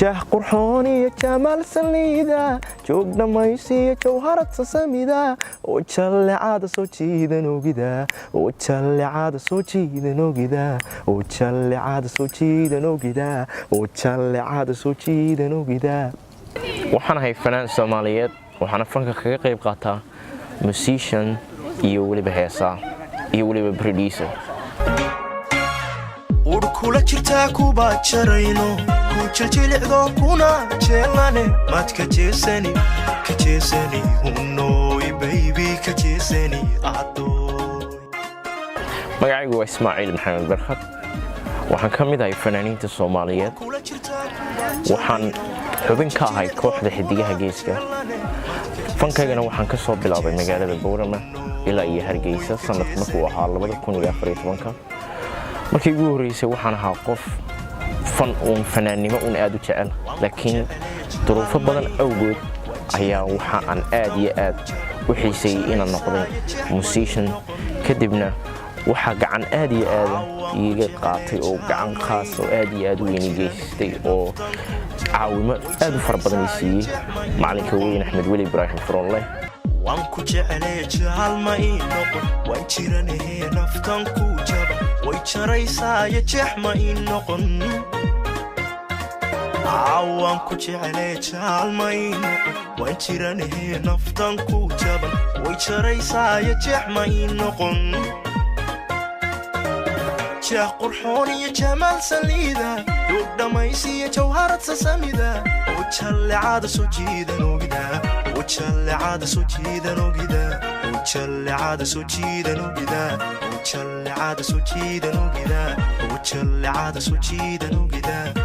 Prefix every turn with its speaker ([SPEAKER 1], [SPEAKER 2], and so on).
[SPEAKER 1] jah qurxoon iyo jamaal saliida joog dhamaysiya jawharad sasamida oo jallecada soo jiidan ogida oo jallecada soo jiidan ogida oo jallecada soo jiidan ogida oo jallecada soo jiidan ogida waxaan ahay fanaan Soomaaliyeed waxaan fanka kaga qayb qaataa musician iyo waliba heesaa iyo waliba producer
[SPEAKER 2] kula jirtaa kuba jarayno ku jiljilicdo kuna jeelane mad ka jeesani hunooy baby ka jeesani adoy
[SPEAKER 1] magacaygu waa Ismaaciil Maxamed Barkad waxaan ka mid ahay fanaaniinta Soomaaliyeed waxaan xubin ka ahay kooxda xidigaha geeska fankaygana waxaan ka soo bilaabay magaalada Boorama ilaa iyo Hargeysa sanadka markuu ahaa 2014 markii ugu horeysay waxaan ahaa qof fanaannimo aad u jecel laakiin duruufo badan awgood ayaa waxa aan aad iyo aad u xiiseeyay inaan noqdo musician kadibna waxa gacan aad iyo aad iiga qaatay oo gacan khaas oo aad iyo aad u weyn geystay oo caawimo aad u fara badan siiyay macalinka weyn Axmed Weli Ibrahim Frolle
[SPEAKER 2] waan ku jeclay jaalma inoqon waan jiranahay naftan ku jaba way jaraysaa jeexma inoqon waan ku jeclay jaalma inoqon waan jiranahay naftan ku jaba way jaraysaa jeexma inoqon jah qurxoon iyo jamaal saliida joog dhamaysiya jawharad sasamida oo jallecada soo jiidan ogida وجلعاد سجيدا وجدا وجلعاد سجيدا وجدا وجلعاد سجيدا وجدا وجلعاد سجيدا وجدا